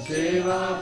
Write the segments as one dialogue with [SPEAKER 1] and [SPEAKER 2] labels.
[SPEAKER 1] Shiva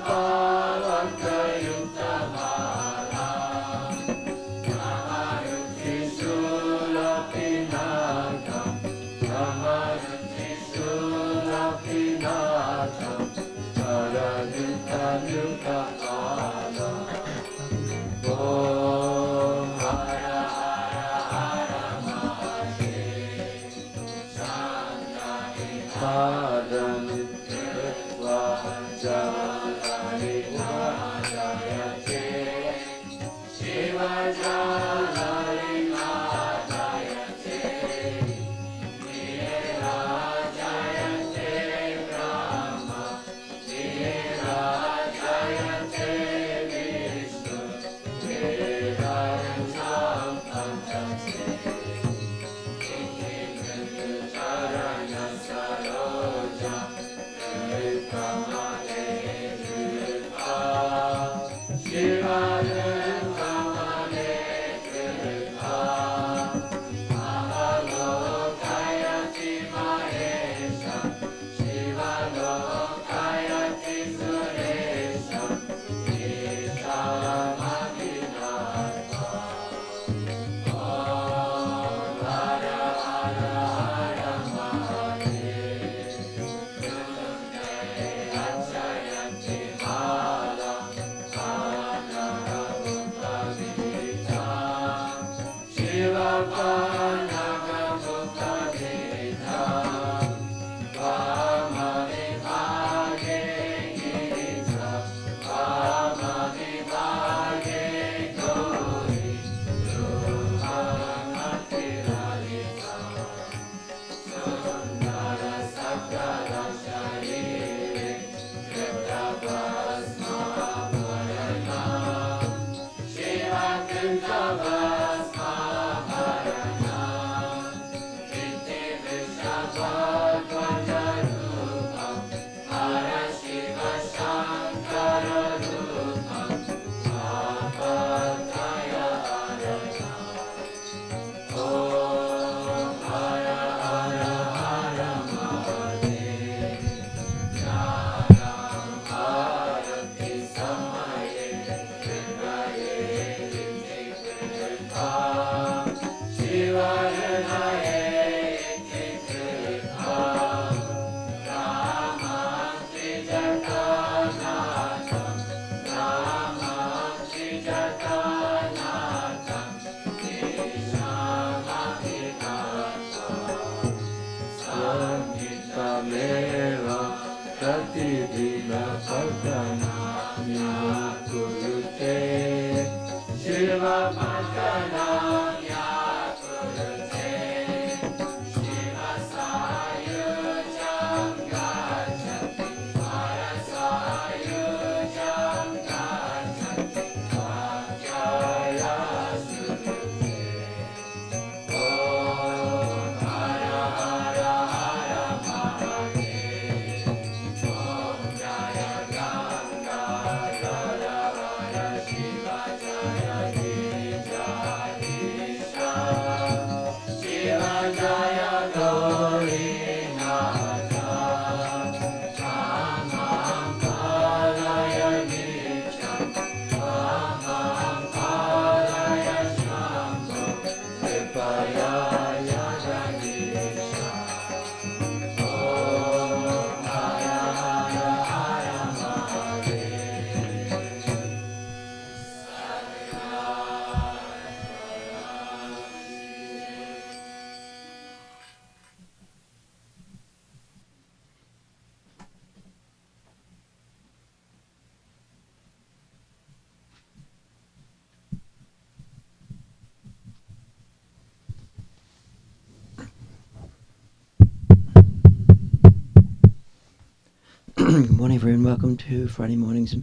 [SPEAKER 1] Good morning, everyone. Welcome to Friday morning's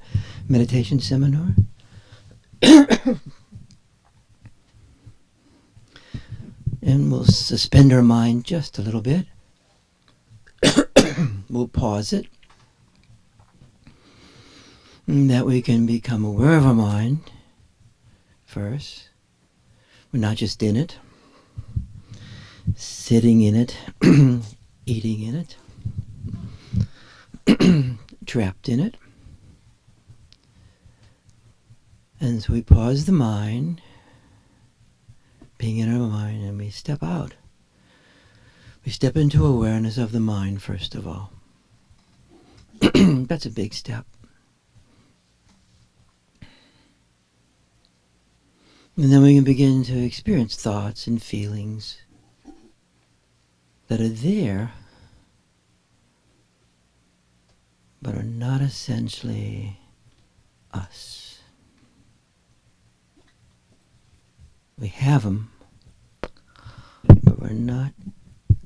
[SPEAKER 1] meditation seminar. And we'll suspend our mind just a little bit. We'll pause it. And that we can become aware of our mind first. We're not just in it, sitting in it, eating in it, trapped in it. And so we pause the mind, being in our mind, and we step out. We step into awareness of the mind, first of all. That's a big step. And then we can begin to experience thoughts and feelings that are there, but are not essentially us. We have them, but we're not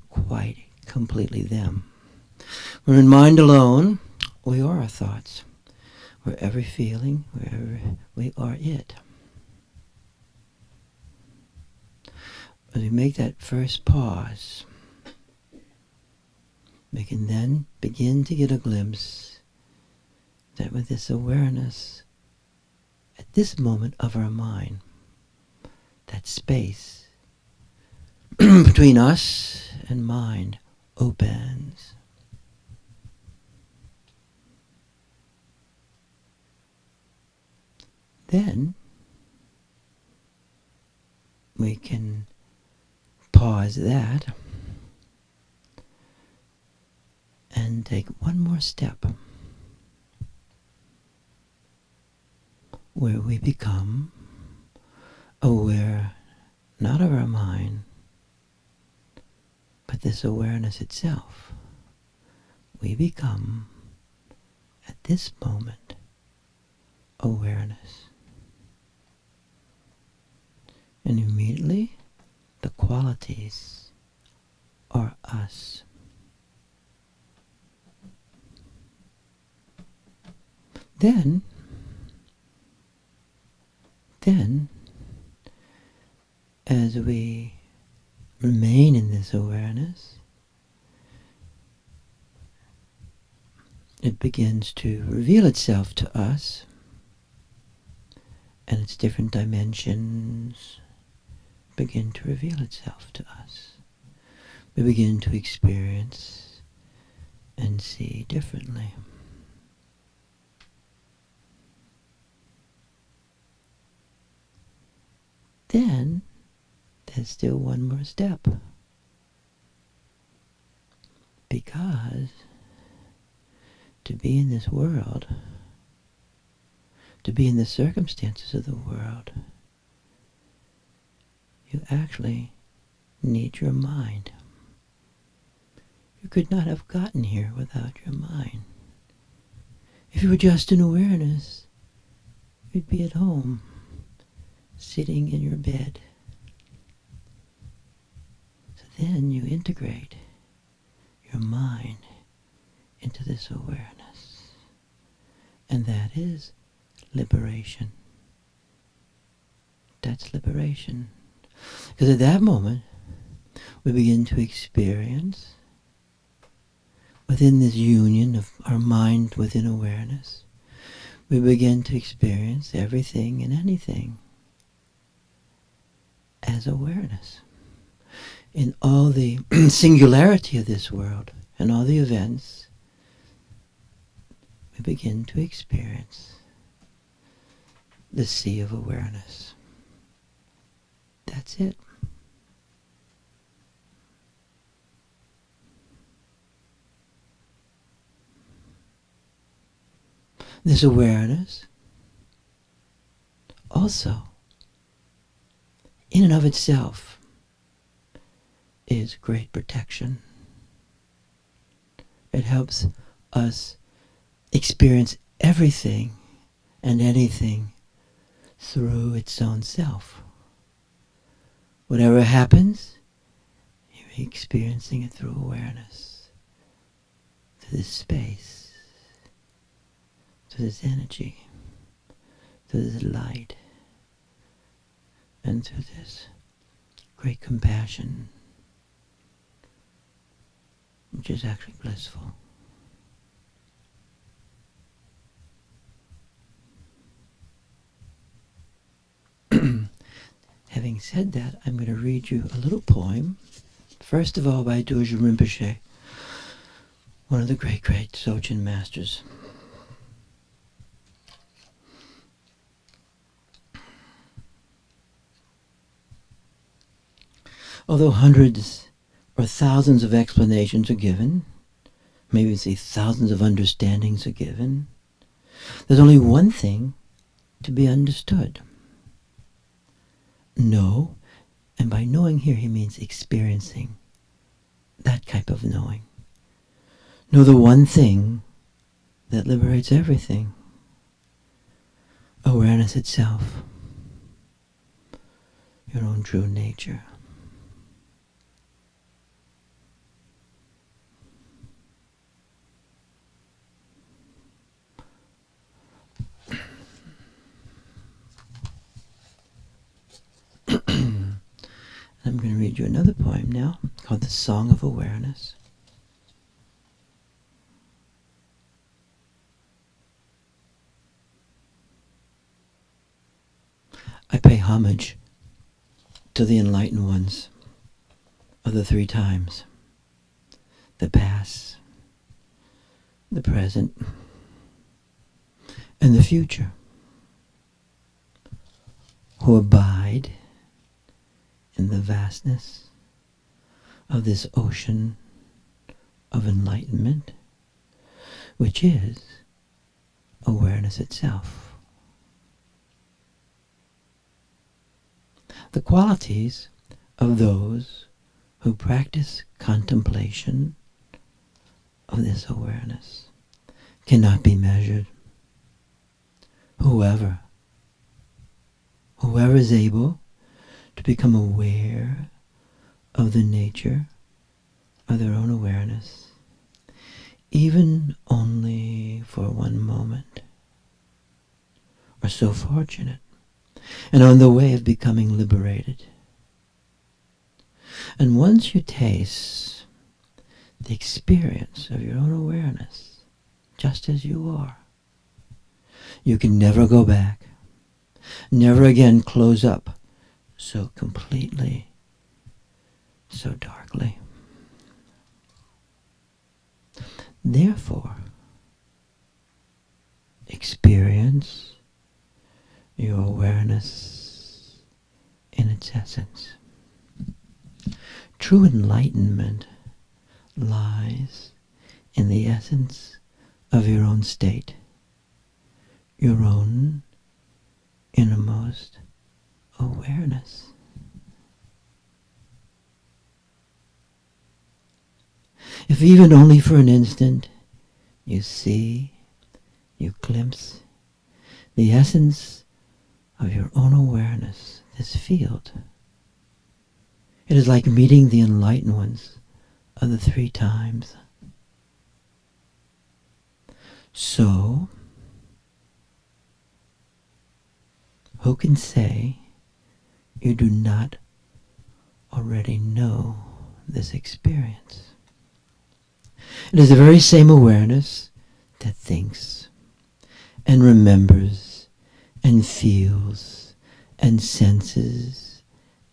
[SPEAKER 1] quite completely them. We're in mind alone. We are our thoughts. We're every feeling. We are it. As we make that first pause, we can then begin to get a glimpse that with this awareness, at this moment of our mind, that space between us and mind opens. Then we can pause that and take one more step where we become aware not of our mind, but this awareness itself. We become, at this moment, awareness. And immediately, the qualities are us. Then, as we remain in this awareness, it begins to reveal itself to us, and its different dimensions begin to reveal itself to us. We begin to experience and see differently. Then, there's still one more step. Because to be in this world, to be in the circumstances of the world, you actually need your mind. You could not have gotten here without your mind. If you were just in awareness, you'd be at home, sitting in your bed. So then you integrate your mind into this awareness. And that is liberation. That's liberation. Because at that moment, we begin to experience, within this union of our mind within awareness, we begin to experience everything and anything as awareness. In all the singularity of this world and all the events, we begin to experience the sea of awareness. That's it. This awareness also, in and of itself, is great protection. It helps us experience everything and anything through its own self. Whatever happens, you're experiencing it through awareness, through this space, through this energy, through this light, and through this great compassion, which is actually blissful. Having said that, I'm going to read you a little poem, first of all by Dorje Rinpoche, one of the great Dzogchen masters. Although hundreds or thousands of explanations are given, maybe say thousands of understandings are given, there's only one thing to be understood. know, and by knowing here he means experiencing that type of knowing. Know the one thing that liberates everything. Awareness itself. Your own true nature. I'm going to read you another poem now called The Song of Awareness. I pay homage to the enlightened ones of the three times: the past, the present, and the future, who abide in the vastness of this ocean of enlightenment, which is awareness itself. The qualities of those who practice contemplation of this awareness cannot be measured. Whoever is able to become aware of the nature of their own awareness, even only for one moment, are so fortunate and on the way of becoming liberated. And once you taste the experience of your own awareness, just as you are, you can never go back, never again close up so completely, so darkly. Therefore, experience your awareness in its essence. True enlightenment lies in the essence of your own state, your own innermost awareness. If even only for an instant you see, you glimpse the essence of your own awareness, this field, it is like meeting the enlightened ones of the three times. So, who can say you do not already know this experience? It is the very same awareness that thinks and remembers and feels and senses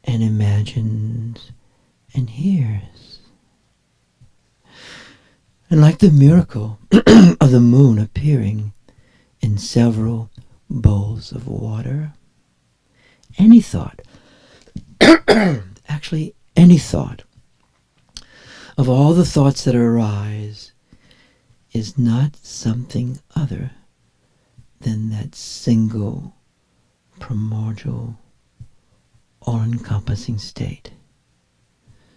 [SPEAKER 1] and imagines and hears. And like the miracle of the moon appearing in several bowls of water, any thought, actually any thought, of all the thoughts that arise is not something other than that single, primordial, all-encompassing state.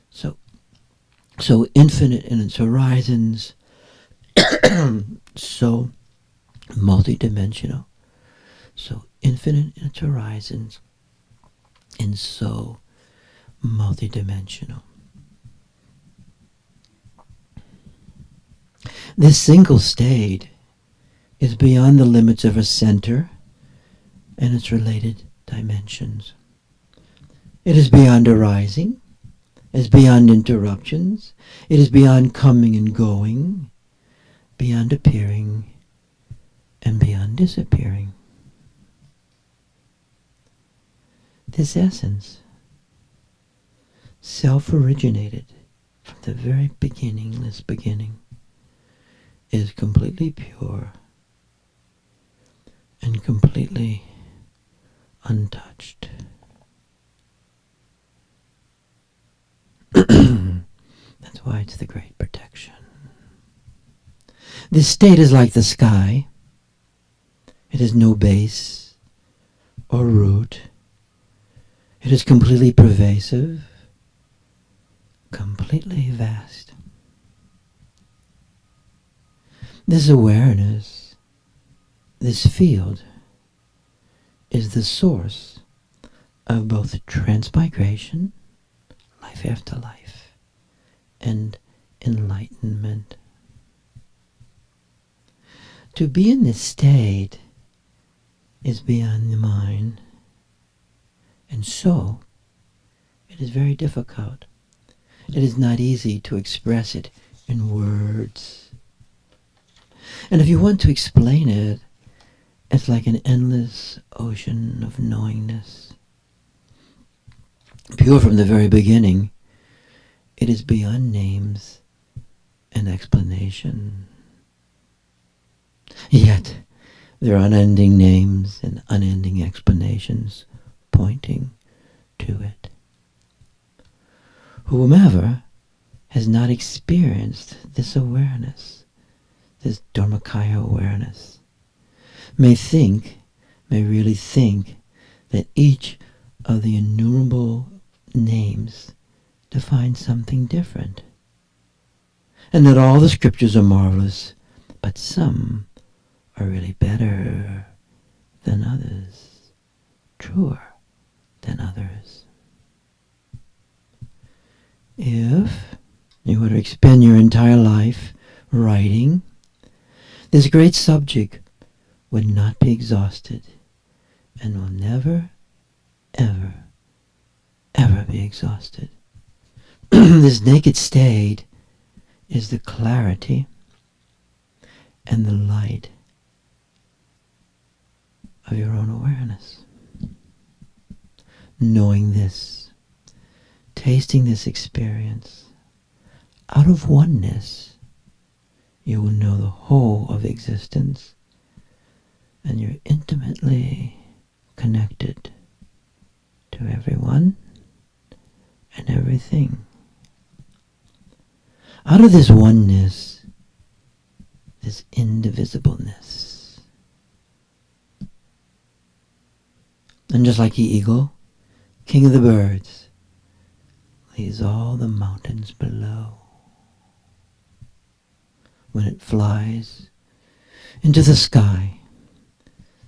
[SPEAKER 1] So infinite in its horizons, so multidimensional, so infinite in its horizons, and so multidimensional. This single state is beyond the limits of a center and its related dimensions. It is beyond arising, it is beyond interruptions, it is beyond coming and going, beyond appearing and beyond disappearing. This essence, self-originated from the very beginningless beginning, is completely pure and completely untouched. That's why it's the great protection. This state is like the sky. It has no base or root. It is completely pervasive, completely vast. This awareness, this field, is the source of both transmigration, life after life, and enlightenment. To be in this state is beyond the mind, and so it is very difficult. It is not easy to express it in words. And if you want to explain it, it's like an endless ocean of knowingness. Pure from the very beginning, it is beyond names and explanation. Yet, there are unending names and unending explanations pointing to it. Whomever has not experienced this awareness, this Dharmakaya awareness, may really think that each of the innumerable names defines something different, and that all the scriptures are marvelous, but some are really better than others, truer than others. If you were to expend your entire life writing, this great subject would not be exhausted and will never, ever, ever be exhausted. This naked state is the clarity and the light of your own awareness. Knowing this, tasting this experience, out of oneness, you will know the whole of existence, and you're intimately connected to everyone and everything. Out of this oneness, this indivisibleness. And just like the eagle, king of the birds, leaves all the mountains below. When it flies into the sky,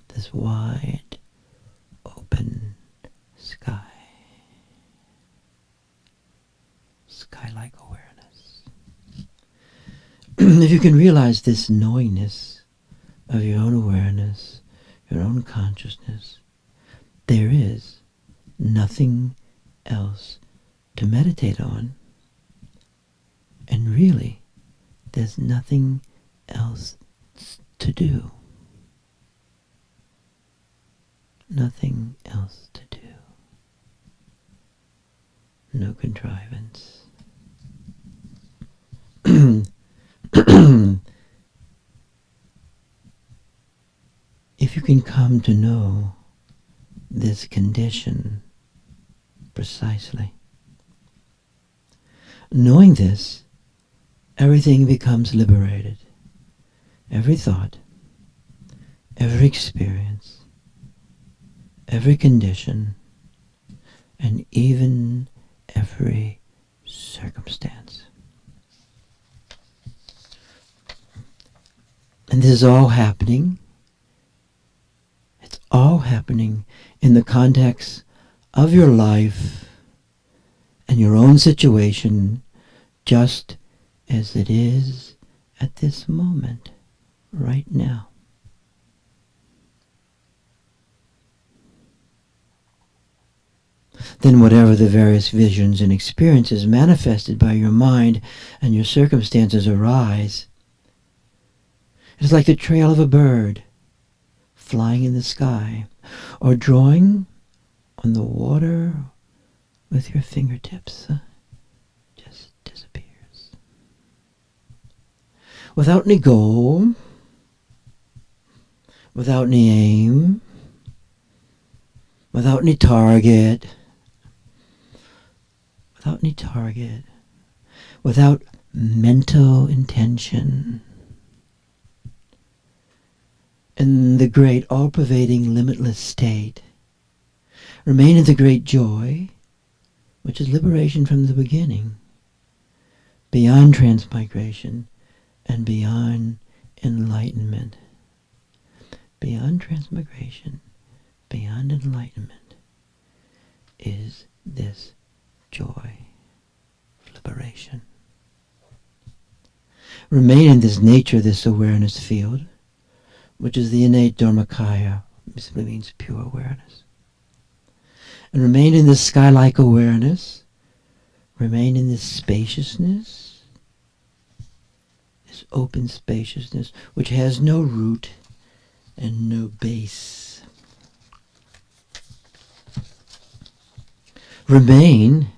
[SPEAKER 1] this wide, open sky. Sky-like awareness. If you can realize this knowingness of your own awareness, your own consciousness, there is nothing else to meditate on. And really, there's nothing else to do. Nothing else to do. No contrivance. If you can come to know this condition precisely, knowing this, everything becomes liberated. Every thought, every experience, every condition, and even every circumstance. And this is all happening. It's all happening in the context of your life and your own situation, just as it is at this moment, right now. Then whatever the various visions and experiences manifested by your mind and your circumstances arise, it is like the trail of a bird flying in the sky, or drawing on the water with your fingertips. Just disappears. Without any goal, without any aim, without any target, without mental intention. In the great all-pervading limitless state, Remain in the great joy, which is liberation from the beginning, beyond transmigration and beyond enlightenment. Beyond transmigration, beyond enlightenment, is this joy, liberation. Remain in this nature, this awareness field, which is the innate Dharmakaya, simply means pure awareness. And remain in this sky-like awareness, remain in this spaciousness, this open spaciousness, which has no root and no base. Remain,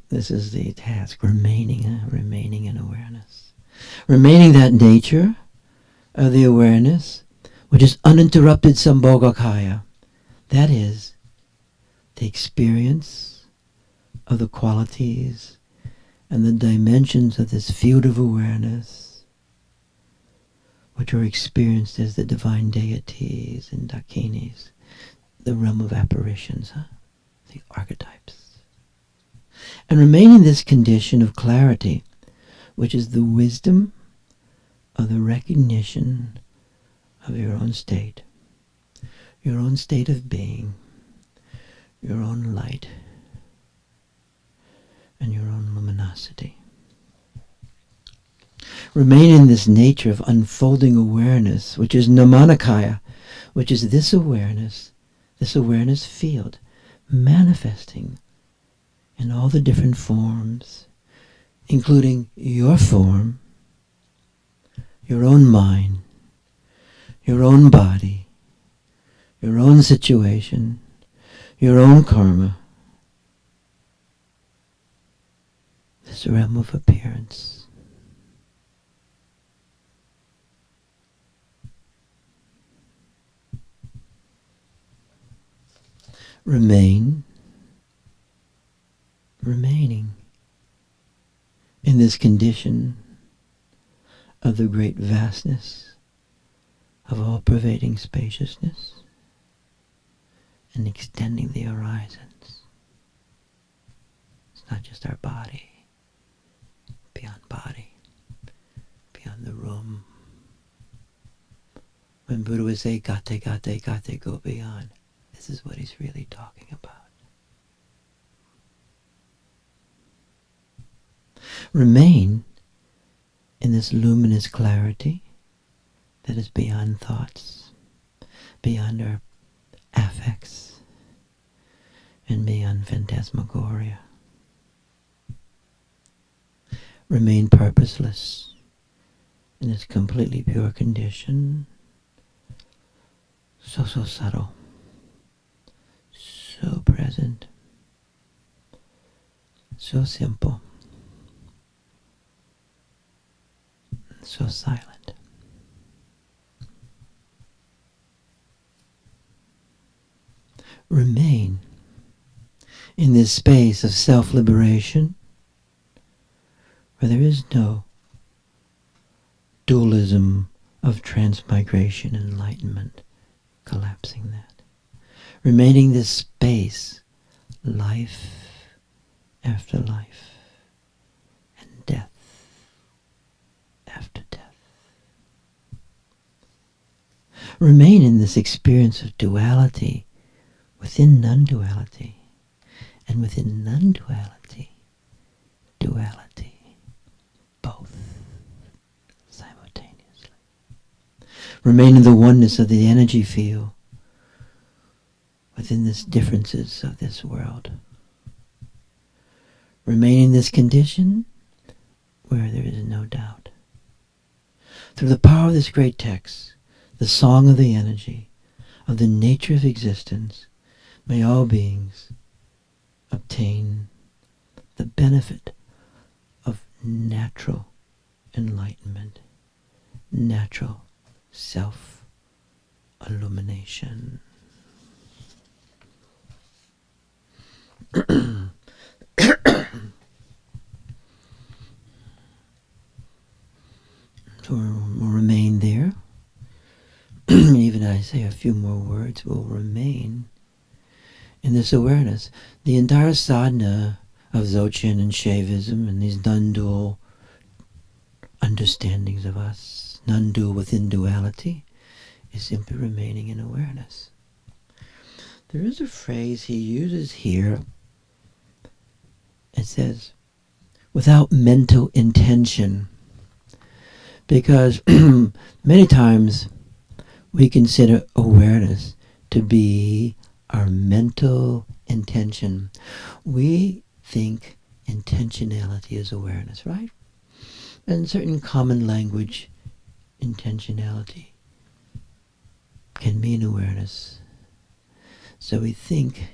[SPEAKER 1] this is the task, remaining in awareness. Remaining that nature of the awareness, which is uninterrupted Sambhogakaya. That is, the experience of the qualities and the dimensions of this field of awareness, which are experienced as the divine deities and dakinis, the realm of apparitions, the archetypes. And remain in this condition of clarity, which is the wisdom of the recognition of your own state of being, your own light, and your own luminosity. Remain in this nature of unfolding awareness, which is Namanakaya, which is this awareness field, manifesting in all the different forms, including your form, your own mind, your own body, your own situation, your own karma, this realm of appearance. Remaining in this condition of the great vastness of all-pervading spaciousness and extending the horizons. It's not just our body, beyond the room. When Buddha would say, gate, gate, gate, go beyond, this is what he's really talking about. Remain in this luminous clarity that is beyond thoughts, beyond our affects, and beyond phantasmagoria. Remain purposeless in this completely pure condition, so subtle, so present, so simple, so silent. Remain in this space of self-liberation where there is no dualism of transmigration and enlightenment, collapsing that. Remaining this space, life after life, and death after death. Remain in this experience of duality within non-duality, and within non-duality, duality, both simultaneously. Remain in the oneness of the energy field within these differences of this world. Remain in this condition where there is no doubt. Through the power of this great text, the song of the energy, of the nature of existence, may all beings obtain the benefit of natural enlightenment, natural self-illumination. So we'll remain there, even I say a few more words, will remain in this awareness. The entire sadhana of Dzogchen and Shaivism and these non-dual understandings of us, non-dual within duality, is simply remaining in awareness. There is a phrase he uses here. It says, without mental intention. Because many times we consider awareness to be our mental intention. We think intentionality is awareness, right? And certain common language, intentionality can mean awareness. So we think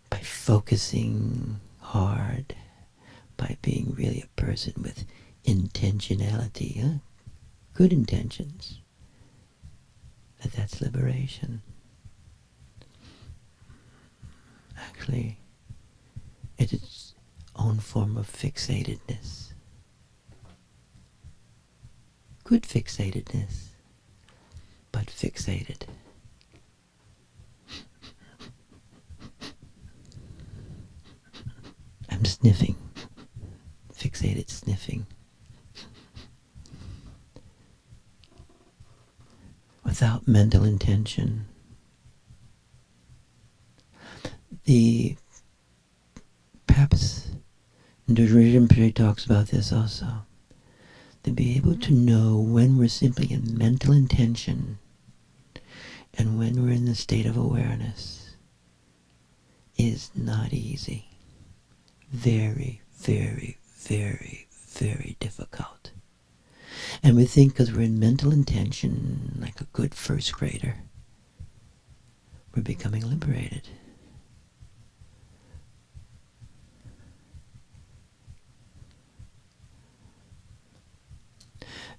[SPEAKER 1] by focusing hard, by being really a person with intentionality, good intentions, that's liberation. Actually, it's its own form of fixatedness. Good fixatedness, but fixated. I'm sniffing. Fixated sniffing. Without mental intention. Perhaps Dorje Rinpoche talks about this also. To be able to know when we're simply in mental intention and when we're in the state of awareness is not easy. Very, very, very, very difficult. And we think because we're in mental intention, like a good first grader, we're becoming liberated.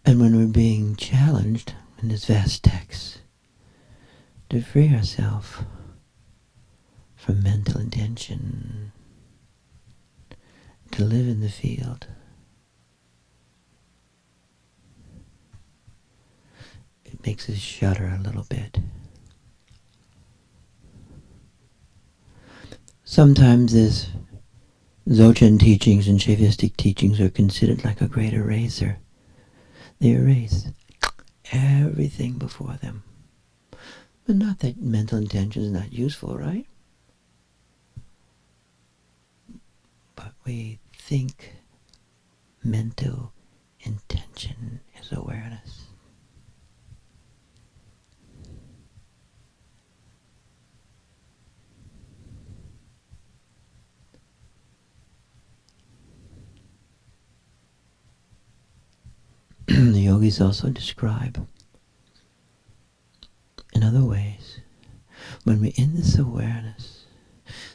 [SPEAKER 1] And when we're being challenged in this vast text to free ourselves from mental intention, to live in the field, it makes us shudder a little bit. Sometimes this Dzogchen teachings and Shaivistic teachings are considered like a great eraser. They erase everything before them. But not that mental intention is not useful, right? But we think mental intention is awareness. The yogis also describe in other ways, when we're in this awareness,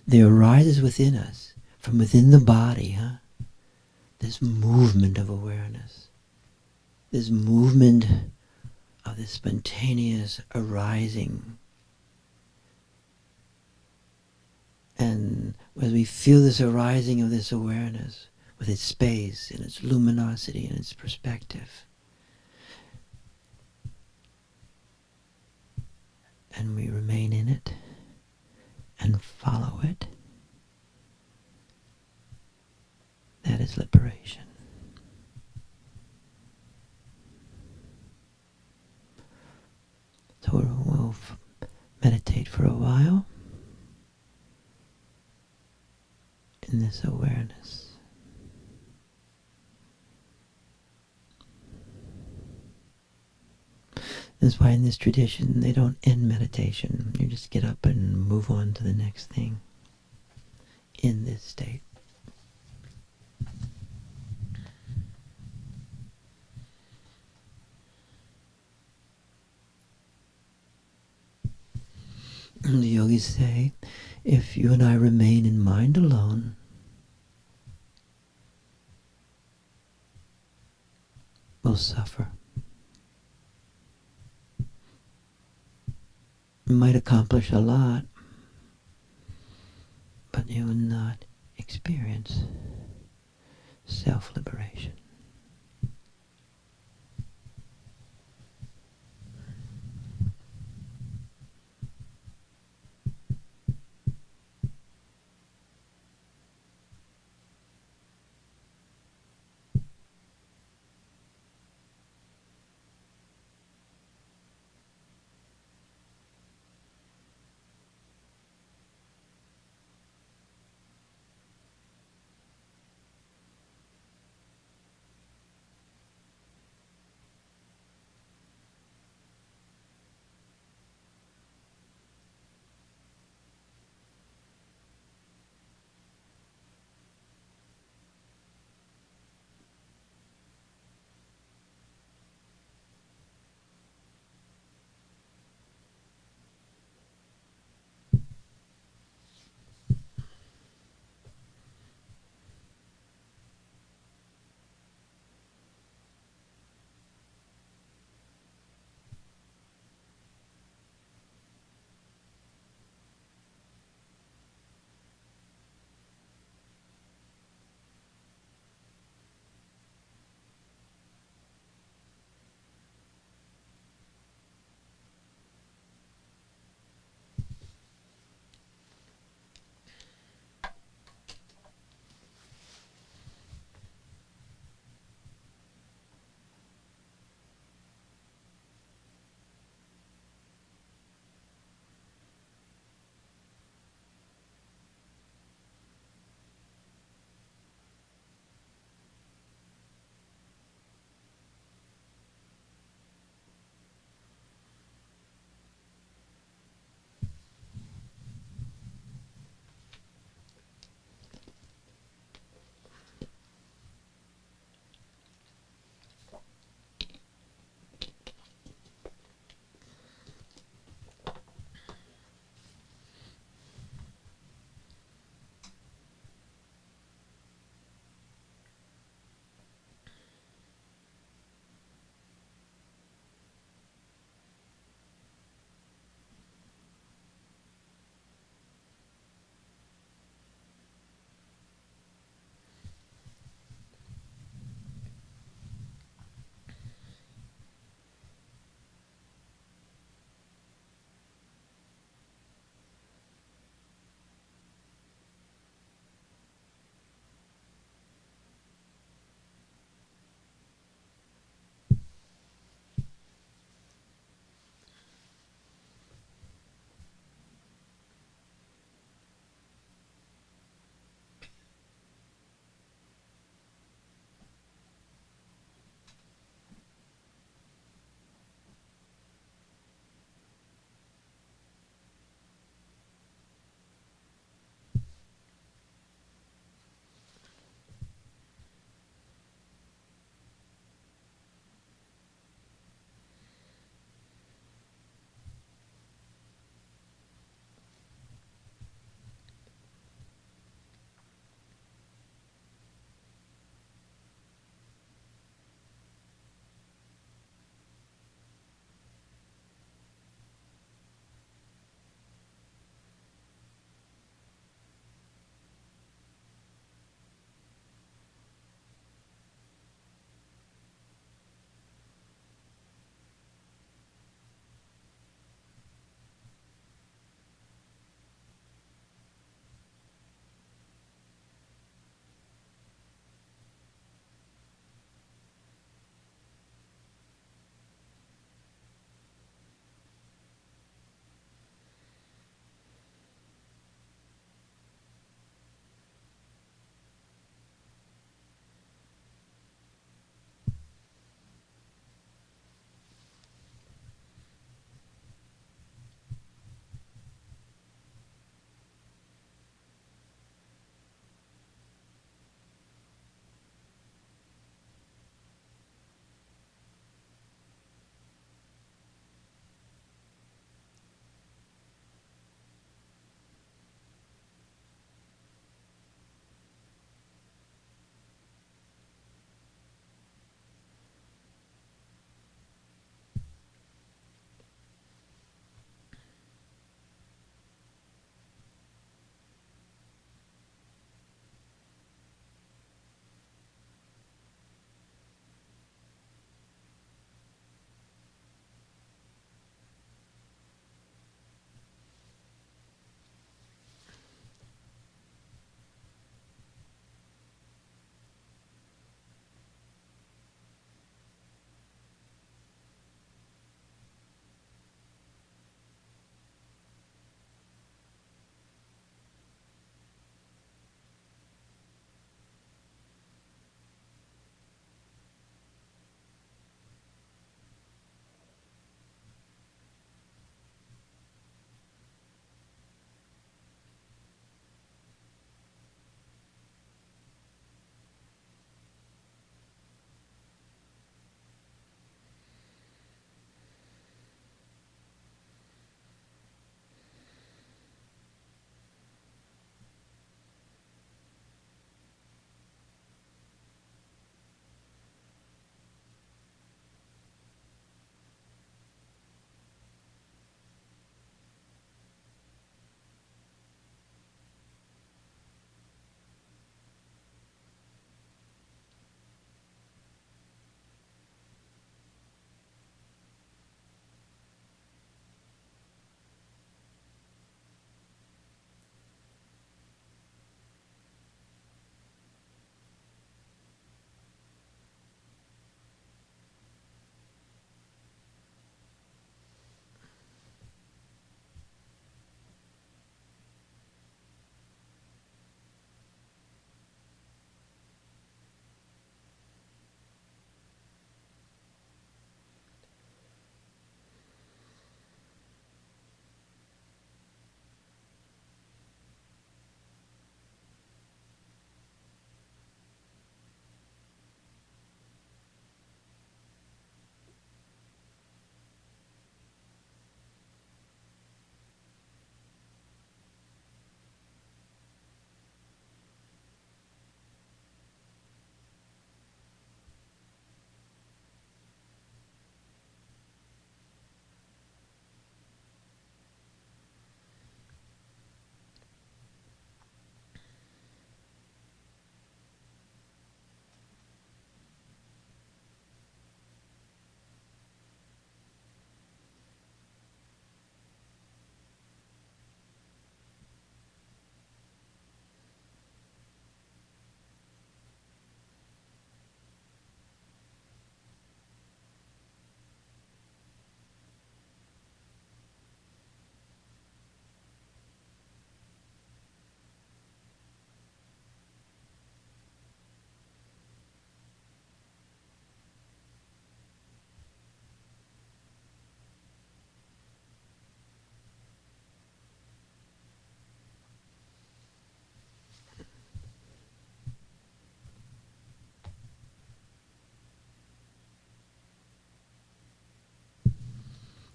[SPEAKER 1] there arises within us, from within the body, this movement of awareness, this movement of this spontaneous arising. And as we feel this arising of this awareness, with its space and its luminosity and its perspective, and we remain in it and follow it, that is liberation. So we'll meditate for a while in this awareness. That's why in this tradition they don't end meditation. You just get up and move on to the next thing in this state. The yogis say, if you and I remain in mind alone, we'll suffer. You might accomplish a lot, but you will not experience self-liberation.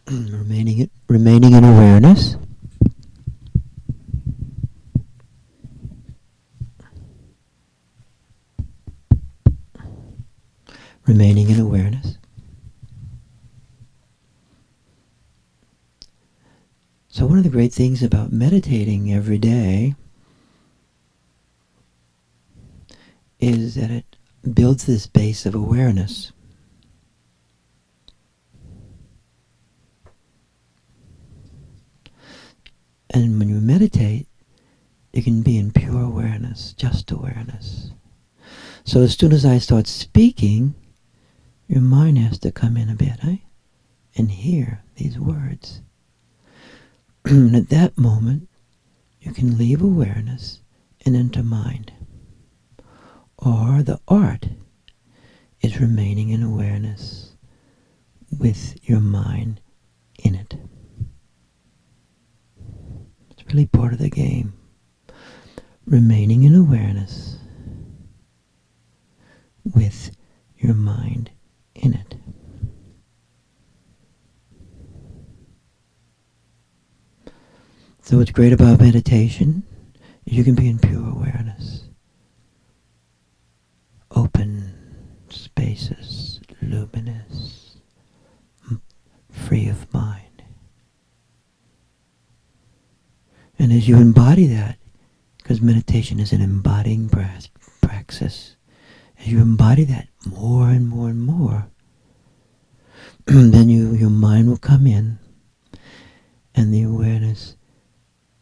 [SPEAKER 1] remaining in awareness. Remaining in awareness. So one of the great things about meditating every day is that it builds this base of awareness. And when you meditate, you can be in pure awareness, just awareness. So as soon as I start speaking, your mind has to come in a bit, and hear these words. And at that moment, you can leave awareness and enter mind. Or the art is remaining in awareness with your mind in it. It's really part of the game. Remaining in awareness with your mind in it. So what's great about meditation is you can be in pure awareness. Open spaces, luminous, free of mind. And as you embody that, because meditation is an embodying praxis, as you embody that more and more and more, then your mind will come in, and the awareness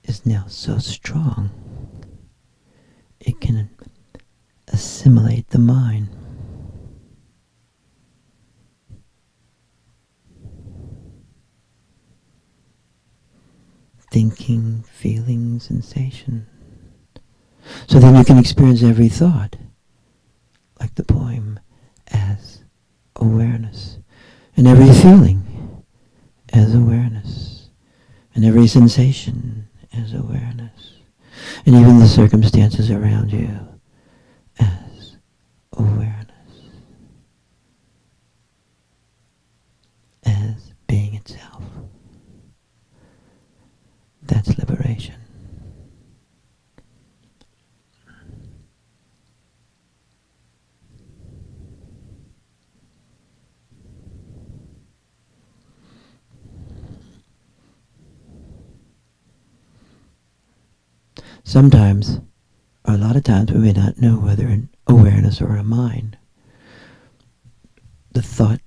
[SPEAKER 1] is now so strong, it can assimilate the mind. Thinking, feeling, sensation. So then you can experience every thought, like the poem, as awareness. And every feeling as awareness. And every sensation as awareness. And even the circumstances around you as awareness. As being itself. That's liberation. Sometimes, or a lot of times, we may not know whether an awareness or a mind. The thought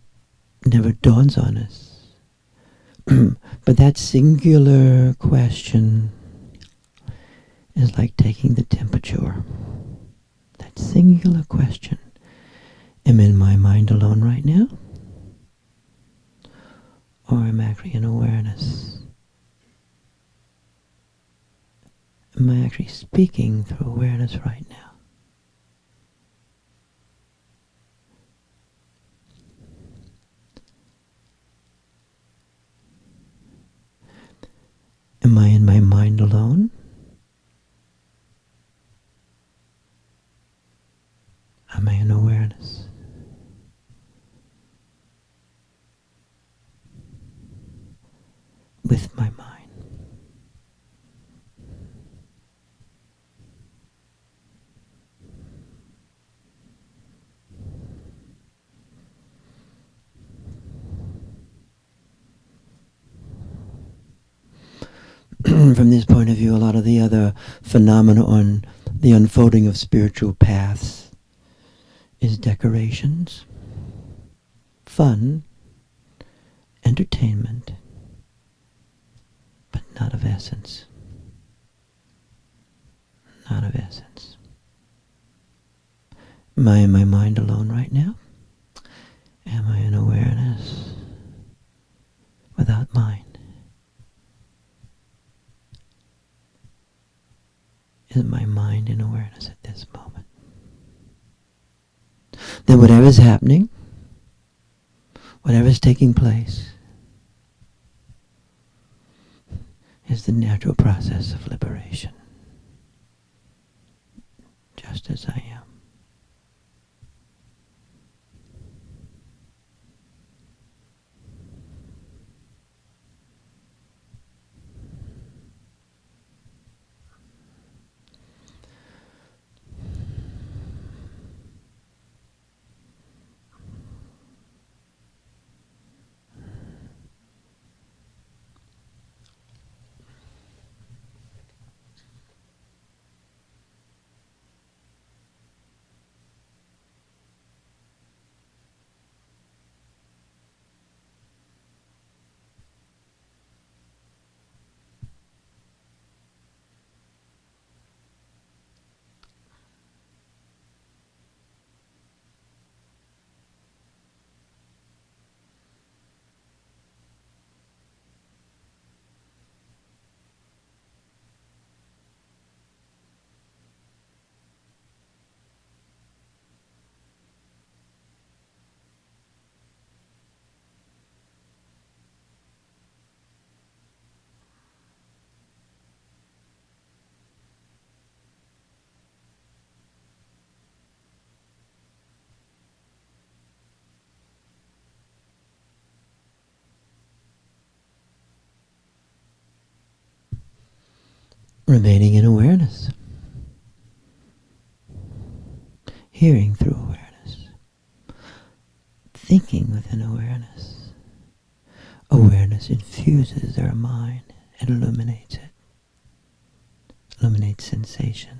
[SPEAKER 1] never dawns on us. But that singular question is like taking the temperature. That singular question. Am I in my mind alone right now? Or am I actually in awareness? Am I actually speaking through awareness right now? Am I in my mind alone? Am I in awareness? With my mind. From this point of view, a lot of the other phenomena on the unfolding of spiritual paths is decorations, fun, entertainment, but not of essence. Not of essence. Am I in my mind alone right now? Am I in awareness without mind? Is my mind in awareness at this moment? Then whatever's happening, whatever's taking place, is the natural process of liberation. Just as I am. remaining in awareness, hearing through awareness, thinking within awareness. Awareness infuses our mind and illuminates it, illuminates sensation.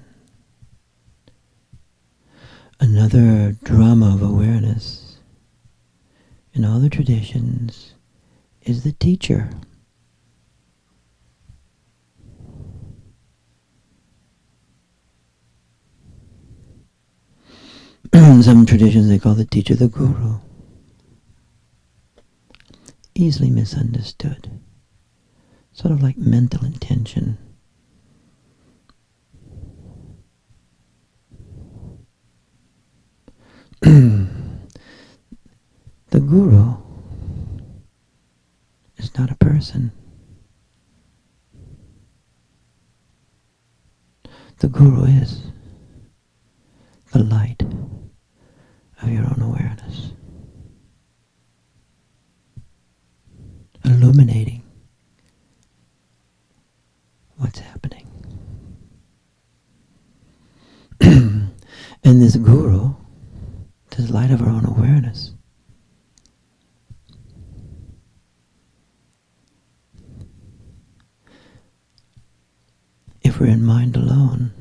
[SPEAKER 1] Another drama of awareness in all the traditions is the teacher. In some traditions they call the teacher the guru. Easily misunderstood. Sort of like mental intention. The guru is not a person. The guru is the light of your own awareness, illuminating what's happening. And this guru, this light of our own awareness, if we're in mind alone,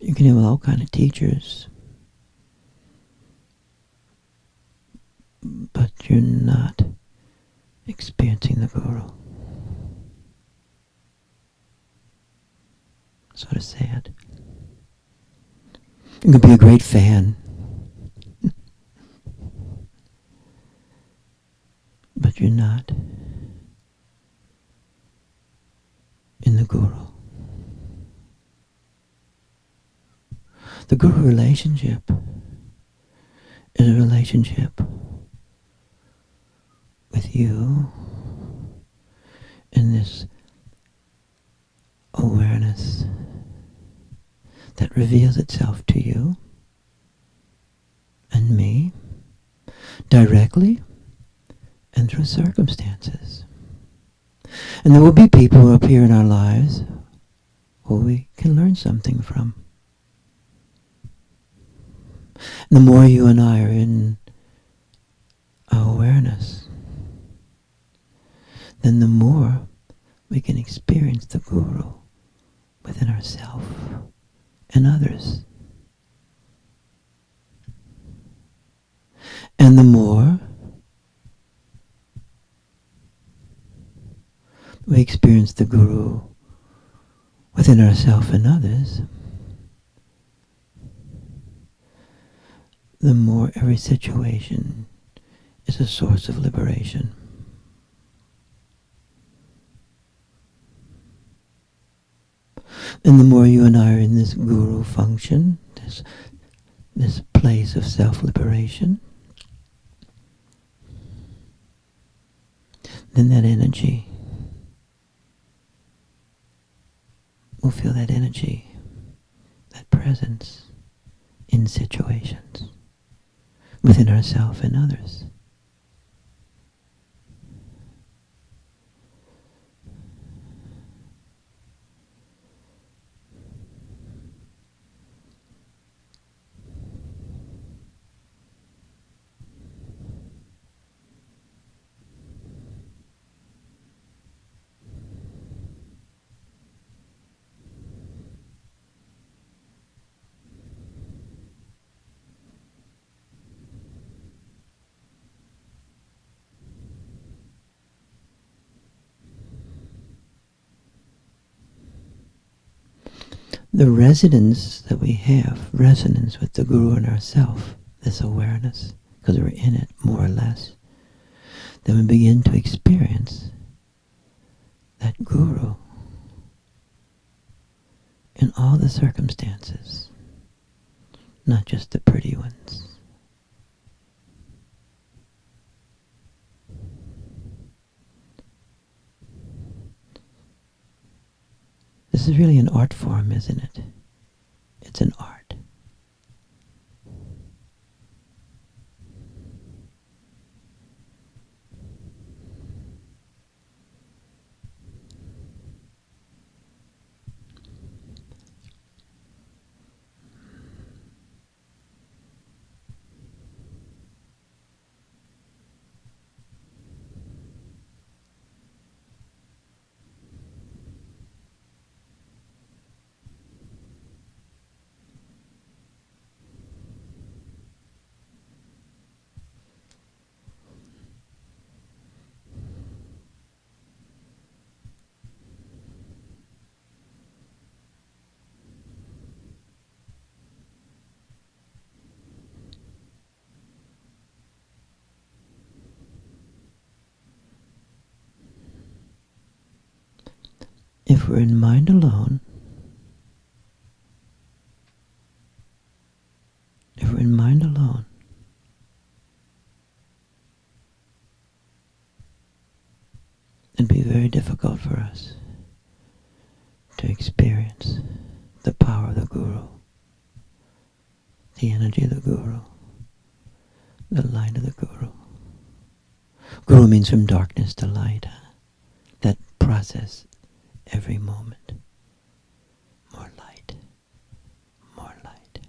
[SPEAKER 1] you can have all kind of teachers, but you're not experiencing the guru. Sort of sad. You can be a great fan, but you're not in the guru. The guru relationship is a relationship with you in this awareness that reveals itself to you and me directly and through circumstances. And there will be people who appear in our lives who we can learn something from. And the more you and I are in our awareness, then the more we can experience the guru within ourselves and others. And the more we experience the guru within ourselves and others, the more every situation is a source of liberation. And the more you and I are in this guru function, this place of self-liberation, then that energy, we'll feel that energy, that presence in situations within ourselves and others. The resonance that we have, resonance with the guru and ourself, this awareness, because we're in it more or less, then we begin to experience that guru in all the circumstances, not just the pretty ones. This is really an art form, isn't it? It's an art. if we're in mind alone, it'd be very difficult for us to experience the power of the Guru, the energy of the Guru, the light of the Guru. Guru means from darkness to light. That process every moment. More light. More light.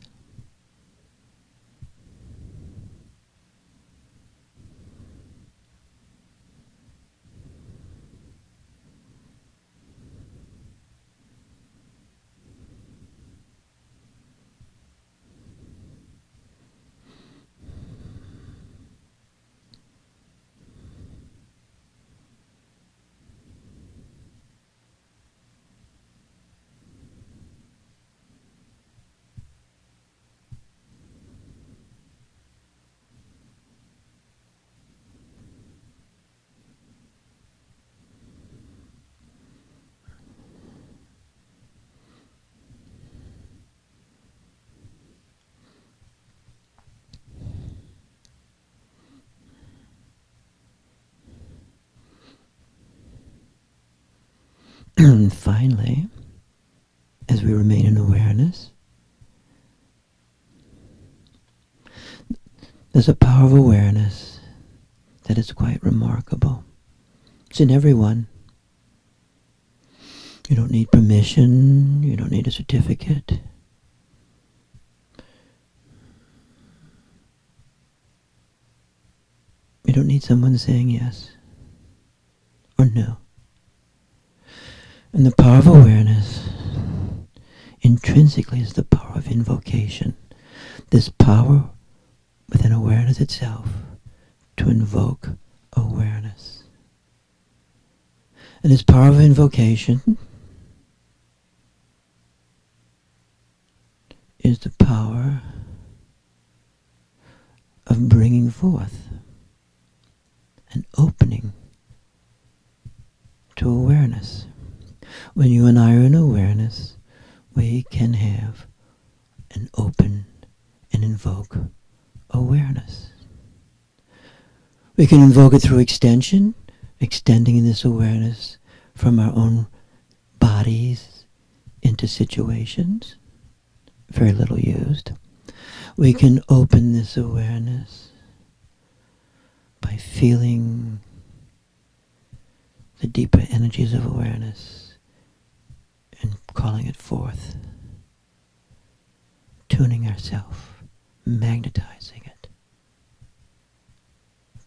[SPEAKER 1] And finally, as we remain in awareness, there's a power of awareness that is quite remarkable. It's in everyone. You don't need permission. You don't need a certificate. You don't need someone saying yes or no. And the power of awareness intrinsically is the power of invocation. This power within awareness itself to invoke awareness. And this power of invocation is the power of bringing forth and opening to awareness. When you and I are in awareness, we can have an open and invoke awareness. We can invoke it through extension, extending this awareness from our own bodies into situations, very little used. We can open this awareness by feeling the deeper energies of awareness and calling it forth, tuning ourselves, magnetizing it,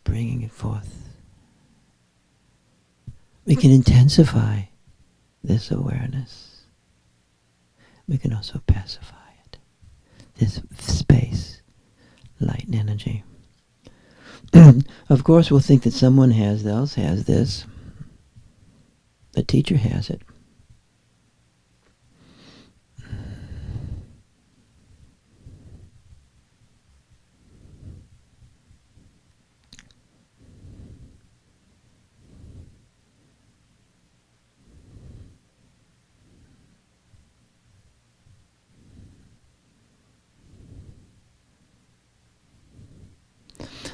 [SPEAKER 1] bringing it forth. We can intensify this awareness. We can also pacify it. This space, light and energy. Of course, we'll think that someone else has this. The teacher has it.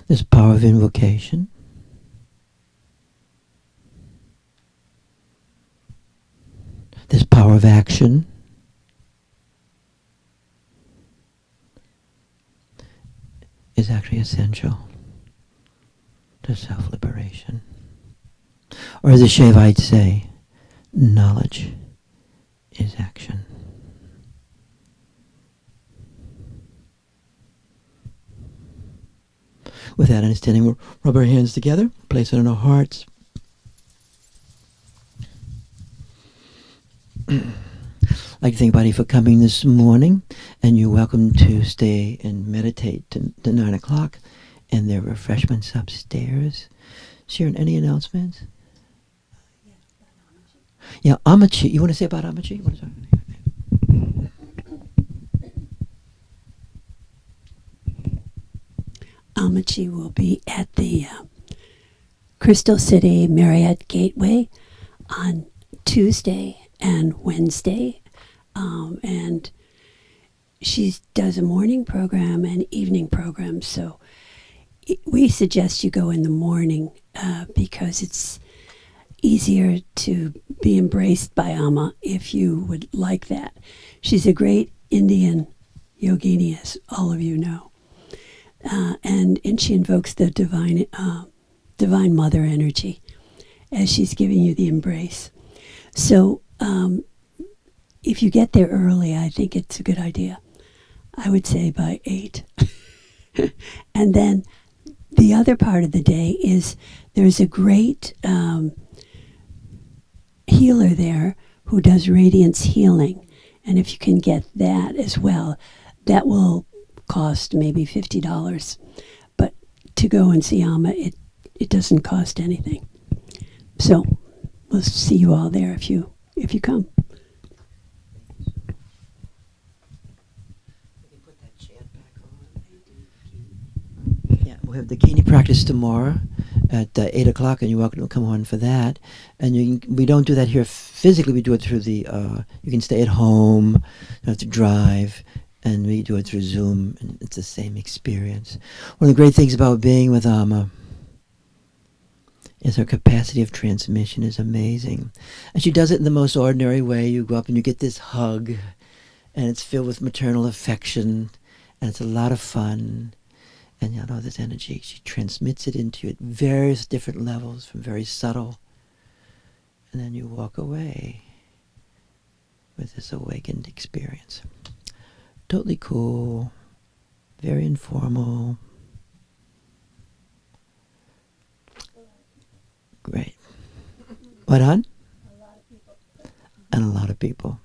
[SPEAKER 1] This power of invocation, this power of action, is actually essential to self-liberation. Or as the Shaivites say, knowledge is action. With that understanding, we'll rub our hands together, place it on our hearts. I'd like to thank everybody for coming this morning, and you're welcome to stay and meditate to 9 o'clock, and there are refreshments upstairs. Sharon, any announcements? Yeah, Amachi. You want to say about Amachi? What is that?
[SPEAKER 2] Amachi will be at the Crystal City Marriott Gateway on Tuesday and Wednesday. And she does a morning program and evening program. So we suggest you go in the morning because it's easier to be embraced by Amma if you would like that. She's a great Indian yogini, as all of you know. And she invokes the divine mother energy as she's giving you the embrace. So if you get there early, I think it's a good idea. I would say by 8. And then the other part of the day is there's a great healer there who does radiance healing. And if you can get that as well, that will cost maybe $50. But to go and see Amma, it doesn't cost anything. So we'll see you all there if you come.
[SPEAKER 1] Yeah, we'll have the Kini practice tomorrow at 8 o'clock, and you're welcome to come on for that. And we don't do that here physically. We do it through the, you can stay at home, you don't have to drive, and we do it through Zoom, and it's the same experience. One of the great things about being with Amma is her capacity of transmission is amazing. And she does it in the most ordinary way. You go up and you get this hug, and it's filled with maternal affection, and it's a lot of fun. And you know, this energy, she transmits it into you at various different levels, from very subtle. And then you walk away with this awakened experience. Totally cool, very informal. Great. What on? A lot of people. And a lot of people.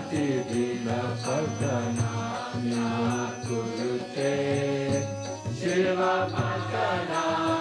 [SPEAKER 3] Dina Padana Kurute Shiva Padana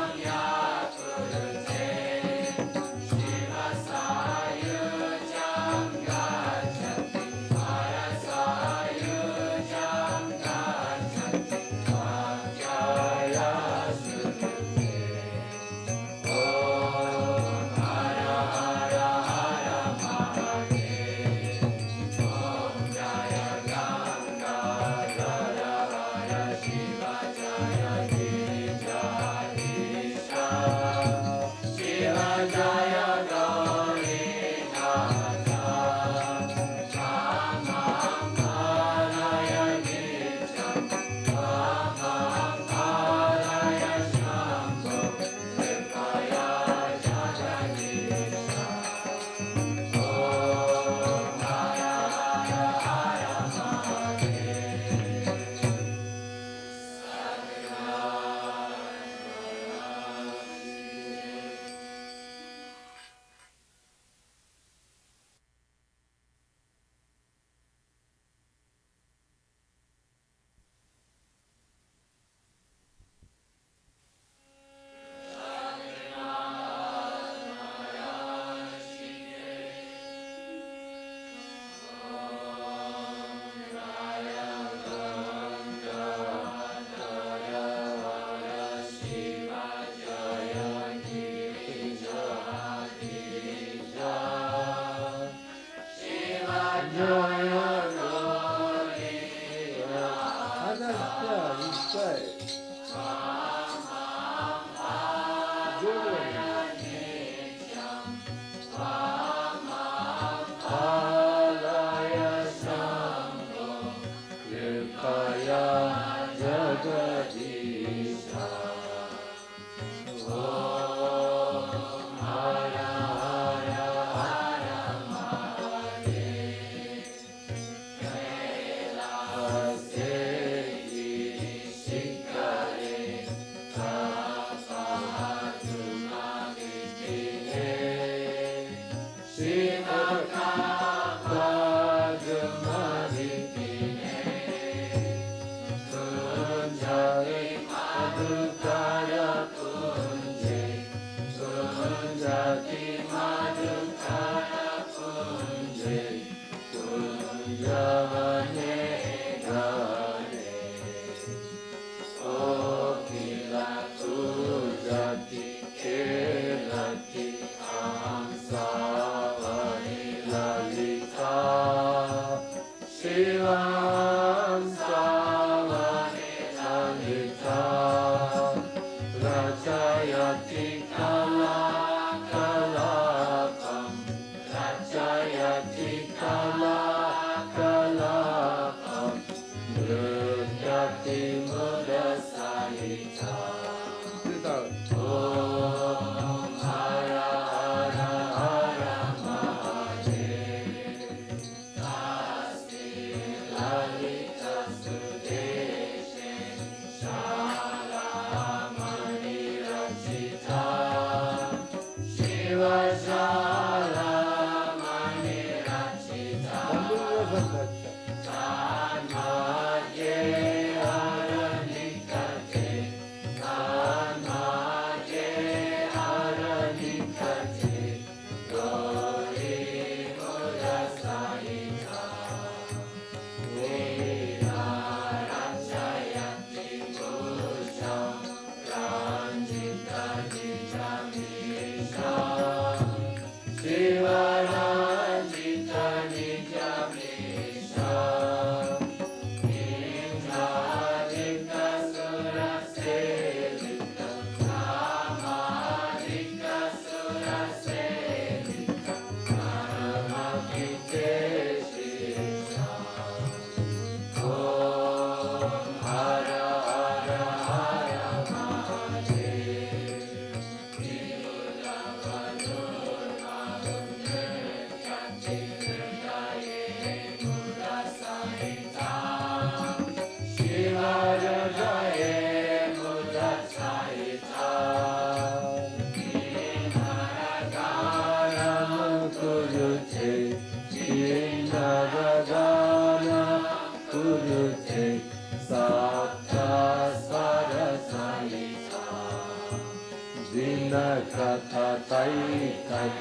[SPEAKER 3] Saitai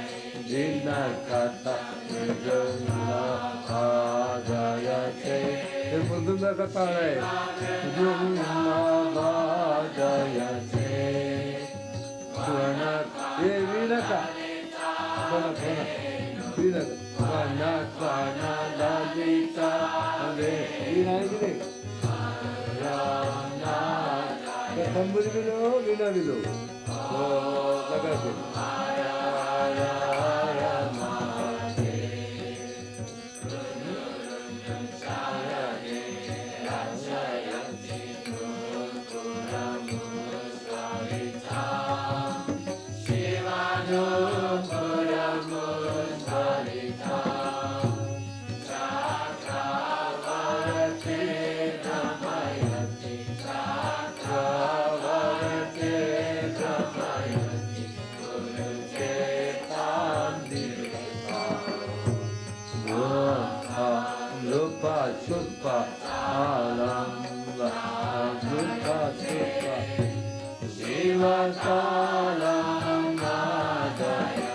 [SPEAKER 3] Dinakata Nirjana Bhajayate Muduna Katare Jumna Bhajayate Swana Vinaka Swana Vinaka Swana Swana Lalita Vinaka Tamburi below, Lina below. Oh, like I Lupa Chupa Alam Lupa Chupa Jiva Salam Madayate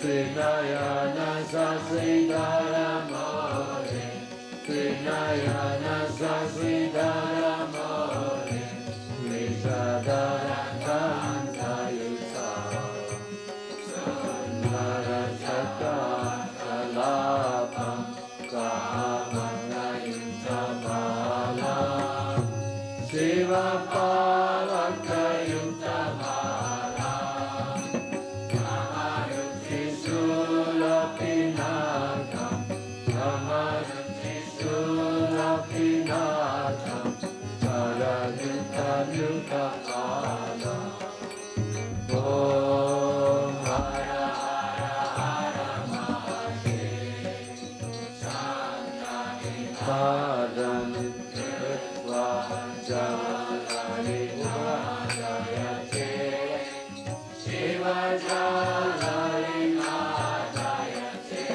[SPEAKER 3] Trinayana Sasidharamore Trinayana Sasidharamore Visadara Kantayuta Narasaka Kalapam Kahamanayuta Bala Shiva Palakayuta Bala Sulapinatam, Sulapinatam, Paradutanutakala. Om Hara Hara Mahadev, Shanti Padam Tritva Java.